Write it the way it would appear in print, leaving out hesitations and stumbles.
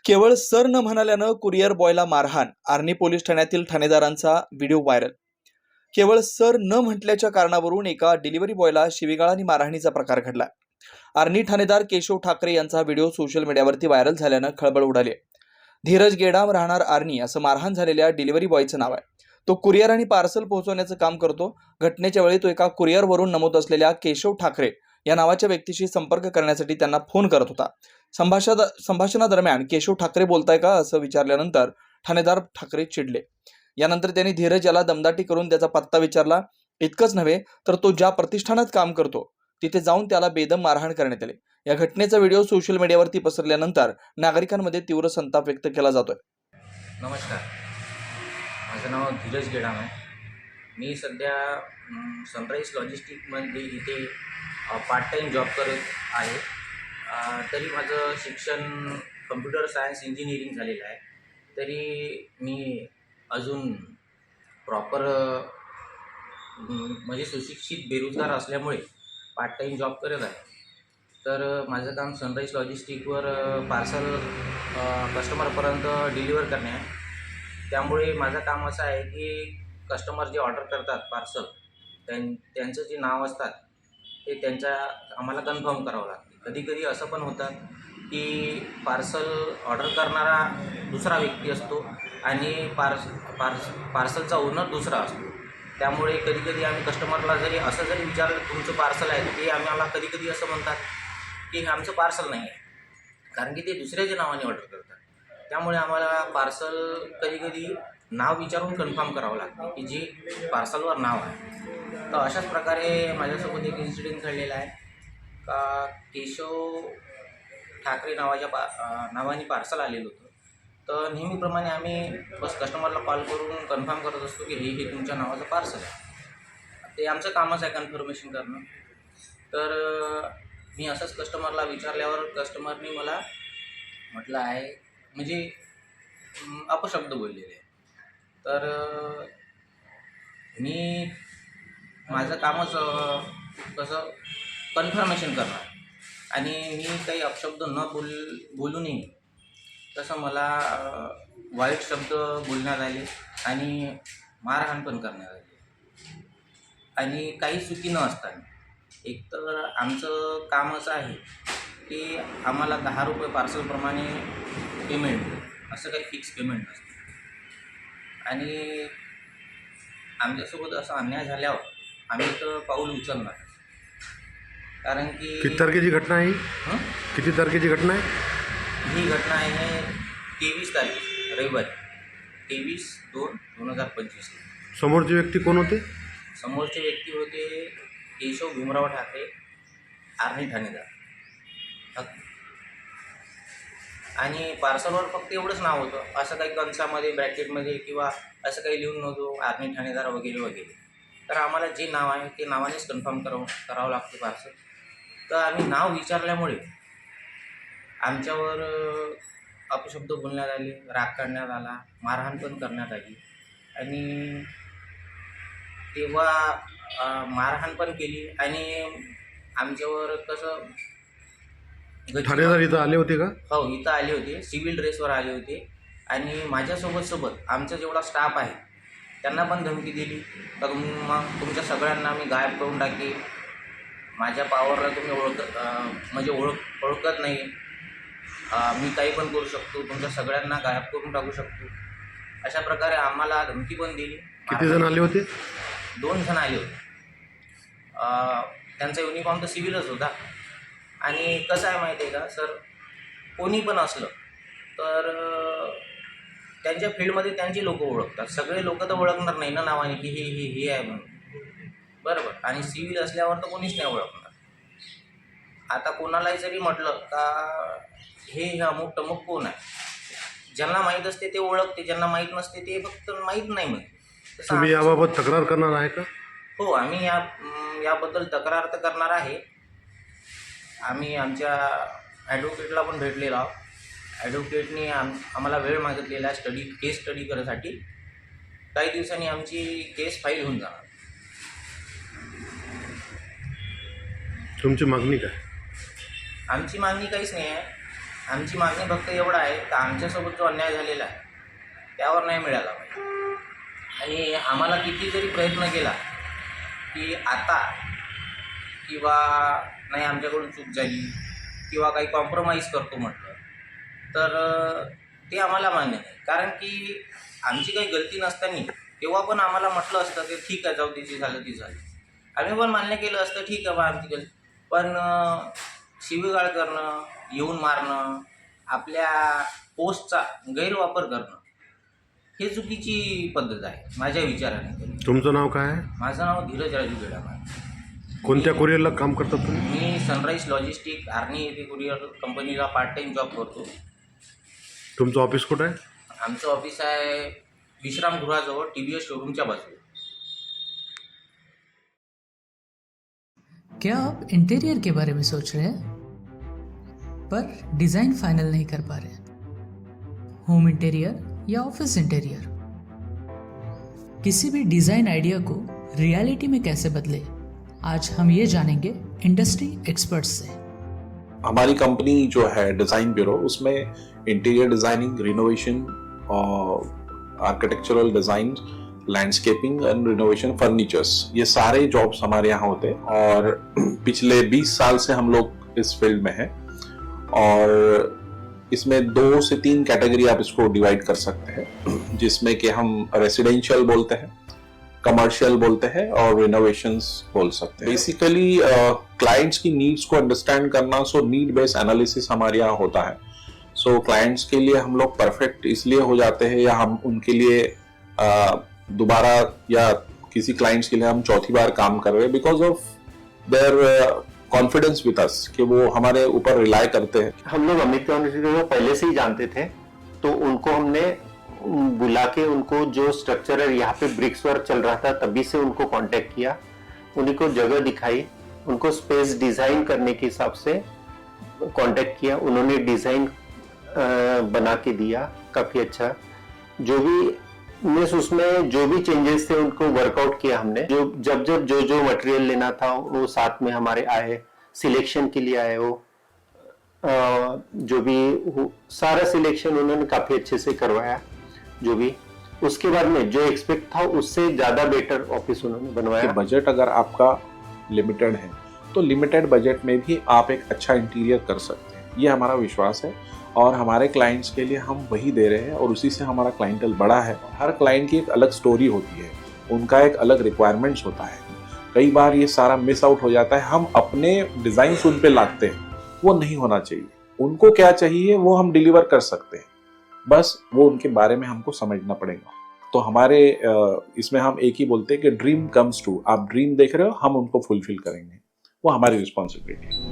केवळ सर न म्हणाल्यानं कुरिअर बॉयला मारहाण. आर्णी पोलीस ठाण्यातील ठाणेदारांचा व्हिडिओ व्हायरल. केवळ सर न म्हटल्याच्या कारणावरून एका डिलिव्हरी बॉयला शिवीगाळ आणि मारहाणीचा प्रकार घडला. आर्णी ठाणेदार केशव ठाकरे यांचा व्हिडिओ सोशल मीडियावरती व्हायरल झाल्यानं खळबळ उडाली. धीरज गेडाम राहणार आर्णी असं मारहाण झालेल्या डिलिव्हरी बॉयचं नाव आहे. तो कुरिअर आणि पार्सल पोहोचवण्याचं काम करतो. घटनेच्या वेळी तो एका कुरिअरवरून नमूद असलेल्या केशव ठाकरे या नावाच्या व्यक्तीशी संपर्क करण्यासाठी त्यांना फोन करत होता. संभाषणादरम्यान केशव ठाकरे बोलताय का असं विचारल्यानंतर ठाणेदार ठाकरे चिडले. यानंतर त्यांनी धीरज याला दमदाटी करून त्याचा पत्ता विचारला. इतकंच नव्हे तर तो ज्या प्रतिष्ठानात काम करतो तिथे जाऊन त्याला बेदम मारहाण करण्यात आली. या घटनेचा व्हिडिओ सोशल मीडियावरती पसरल्यानंतर नागरिकांमध्ये तीव्र संताप व्यक्त केला जातोय. नमस्कार, माझं नाव धीरज गेडाम आहे. मी सध्या सनराईज लॉजिस्टिकमध्ये इथे पार्ट टाईम जॉब करत आहे. तरी माझं शिक्षण कम्प्युटर सायन्स इंजिनिअरिंग झालेलं आहे. तरी मी अजून प्रॉपर म्हणजे सुशिक्षित बेरोजगार असल्यामुळे पार्ट टाईम जॉब करत आहे. तर माझं काम सनराईज लॉजिस्टिकवर पार्सल कस्टमरपर्यंत डिलिव्हर करणे आहे. त्यामुळे माझं काम असं आहे की कस्टमर जे ऑर्डर करतात पार्सल त्यांचं जे नाव असतात ते आम्हाला कन्फर्म करावं लागते. कधीकधी असं पण होतं की पार्सल ऑर्डर करणारा दुसरा व्यक्ती असतो आणि पार्सलचा ओनर दुसरा असतो. त्यामुळे कधीकधी आम्ही कस्टमरला जरी विचारलं तुमचं पार्सल आहे, ते आम्हाला कधीकधी असं म्हणतात की आमचं पार्सल नाही आहे, कारण की ते दुसऱ्याच्या नावाने ऑर्डर करतात. त्यामुळे आम्हाला पार्सल कधीकधी नाव विचारून कन्फर्म करावं लागतं की जे पार्सलवर नाव आहे. तर अशाच प्रकारे माझ्यासोबत एक इन्सिडेंट घडलेला आहे का केशव ठाकरे नावाने पार्सल आलेलं होतं. तर नेहमीप्रमाणे आम्ही बस कस्टमरला कॉल करून कन्फर्म करत असतो की हे तुमच्या नावाचं पार्सल आहे. ते आमचं कामच आहे कन्फर्मेशन करणं. तर मी असंच कस्टमरला विचारल्यावर कस्टमरनी मला म्हटलं आहे म्हणजे अपशब्द बोललेले आहे. तर मी माझं कामच कसं कन्फर्मेशन करणार आणि मी काही अपशब्द न बोलूनही तसं मला वाईट शब्द बोलण्यात आले आणि मारहाण पण करण्यात आली. आणि काही चुकी न असताना एकतर आमचं काम असं आहे की आम्हाला 10 रुपये पार्सलप्रमाणे पेमेंट, असं काही फिक्स पेमेंट नसतं. आणि आमच्यासोबत असा अन्याय झाल्यावर आम्ही तर पाऊल उचलणार, कारण की किती तारखेची घटना आहे? किती तारखेची घटना आहे? ही घटना आहे 23 तारीख रविवारी 23/2/2025. समोरचे व्यक्ती कोण होते? समोरचे व्यक्ती होते केशव भीमराव ठाकरे, आर्णी ठाणेदार. आणि पार्सलवर फक्त एवढंच नाव होतं, असं काही कंसामध्ये ब्रॅकेटमध्ये किंवा असं काही लिहून नव्हतं आर्णी ठाणेदार वगैरे वगैरे. तर आम्हाला जे नाव आहे ते नावानेच कन्फर्म करावं लागते पार्सल. तर आम्ही नाव विचारल्यामुळे आमच्यावर अपशब्द बोलण्यात आले, राग काढण्यात आला, मारहाण पण करण्यात आली. आणि तेव्हा मारहाण पण केली आणि आमच्यावर कसं ठाणेदार इथं आले होते का? हो, इथं आले होते, सिव्हिल ड्रेसवर आले होते. आणि माझ्यासोबत आमचा जेवढा स्टाफ आहे त्यांना पण धमकी दिली तर मग तुमच्या सगळ्यांना मी गायब करून टाकेन, माझ्या पावरला तुम्ही ओळखत नाही, मी काही पण करू शकतो, तुमच्या सगळ्यांना गायब करून टाकू शकतो, अशा प्रकारे आम्हाला धमकी पण दिली. किती जण आले होते? 2 जण आले होते. त्यांचा युनिफॉर्म तर सिव्हिलच होता. आणि कसं आहे माहिती आहे का सर, कोणी पण असलं तर त्यांच्या फील्डमध्ये त्यांची लोक ओळखतात. सगळे लोक तर ओळखणार नाही ना नावाने की हे आहे म्हणून, बरोबर. आणि सिव्हिल असल्यावर तर कोणीच नाही ओळखणार. आता कोणालाही जरी म्हटलं का हे अमुक टमुक कोण आहे, ज्यांना माहीत असते ते ओळखते, ज्यांना माहीत नसते ते फक्त माहीत नाही म्हणते. तुम्ही याबाबत तक्रार करणार आहे का? हो, आम्ही याबद्दल तक्रार तर करणार आहे. आम्ही आमच्या ॲडव्होकेटला पण भेटलेलो आहोत. ॲडव्होकेटनी आम्हाला वेळ मागितलेला आहे केस स्टडी करण्यासाठी. काही दिवसांनी आमची केस फाईल होऊन जाणार. तुमची मागणी काय? आमची मागणी काहीच नाही आहे. आमची मागणी फक्त एवढं आहे की आमच्यासोबत जो अन्याय झालेला आहे त्यावर न्याय मिळाला पाहिजे. आणि आम्हाला किती जरी प्रयत्न केला की आता किंवा नाही आमच्याकडून चूक झाली किंवा काही कॉम्प्रोमाइज करतो म्हटलं तर ते आम्हाला मान्य नाही. कारण की आमची काही गलती नसताना तेव्हा पण आम्हाला म्हटलं असतं की ठीक आहे जाऊ दे, जे झालं ते झालं. आम्ही पण मान्य केलं असतं ठीक आहे बा आमची गलती. पण शिवीगाळ करणं, येऊन मारणं, आपल्या पोस्टचा गैरवापर करणं हे चुकीची पद्धत आहे माझ्या विचाराने तरी. तुमचं नाव काय आहे? माझं नाव धीरज राजू गेडामाळ. कोणत्या कुरिअरला काम करतात तुम्ही? मी सनराईज लॉजिस्टिक आर्नी येथे कुरिअर कंपनीला पार्ट टाईम जॉब करतो. तुमचं ऑफिस कुठं आहे? आमचं ऑफिस आहे विश्रामगृहाजवळ TVS शोरूमच्या बाजूला. क्या आप इंटीरियर के बारे में सोच रहे हैं पर डिज़ाइन फाइनल नहीं कर पा रहे? होम इंटीरियर या ऑफिस इंटीरियर, किसी भी डिज़ाइन आइडिया को रियलिटी में कैसे बदले, आज हम ये जानेंगे इंडस्ट्री एक्सपर्ट्स से। हमारी कंपनी जो है डिज़ाइन ब्यूरो, उसमें interior designing, renovation, architectural design, landscaping end renovation, furnitures, ये सारे जॉब्स हमारे यहाँ होते हैं और पिछले 20 साल से हम लोग इस फील्ड में हैं। और इसमें 2 से 3 कैटेगरी आप इसको डिवाइड कर सकते हैं, जिसमें कि हम रेसिडेंशियल बोलते हैं, कमर्शियल बोलते हैं और रिनोवेशंस बोल सकते हैं। बेसिकली क्लाइंट्स की नीड्स को अंडरस्टैंड करना, सो नीड बेस्ड एनालिसिस हमारे यहाँ होता है। सो क्लाइंट्स के लिए हम लोग परफेक्ट इसलिए हो जाते हैं या हम उनके लिए दोबारा या किसी क्लाइंट्स के लिए हम चौथी बार काम कर रहे हैं because of their confidence with us, कि वो हमारे ऊपर रिलाई करते हैं। हम लोग अमित कम्युनिटी को पहले से ही जानते थे, तो उनको हमने बुला के उनको जो स्ट्रक्चर है यहाँ पे ब्रिक्स वर्क चल रहा था तभी से उनको कांटेक्ट किया, उन्हीं को जगह दिखाई, उनको स्पेस डिजाइन करने के हिसाब से कांटेक्ट किया, उन्होंने डिजाइन बना के दिया काफी अच्छा। जो भी उसमें जो भी चेंजेस थे उनको वर्कआउट किया हमने। जब जो मटेरियल लेना था वो साथ में हमारे आए, सिलेक्शन के लिए आए, वो जो भी सारा सिलेक्शन उन्होंने काफी अच्छे से करवाया। जो भी उसके बाद में जो एक्सपेक्ट था उससे ज्यादा बेटर ऑफिस उन्होंने बनवाया। बजट अगर आपका लिमिटेड है तो लिमिटेड बजट में भी आप एक अच्छा इंटीरियर कर सकते हैं, ये हमारा विश्वास है। और हमारे क्लाइंट्स के लिए हम वही दे रहे हैं और उसी से हमारा क्लाइंटल बड़ा है। हर क्लाइंट की एक अलग स्टोरी होती है, उनका एक अलग रिक्वायरमेंट्स होता है। कई बार ये सारा मिस आउट हो जाता है, हम अपने डिज़ाइन उन पे लाते हैं, वो नहीं होना चाहिए। उनको क्या चाहिए वो हम डिलीवर कर सकते हैं, बस वो उनके बारे में हमको समझना पड़ेगा। तो हमारे इसमें हम एक ही बोलते हैं कि ड्रीम कम्स ट्रू। आप ड्रीम देख रहे हो, हम उनको फुलफिल करेंगे, वो हमारी रिस्पॉन्सिबिलिटी है।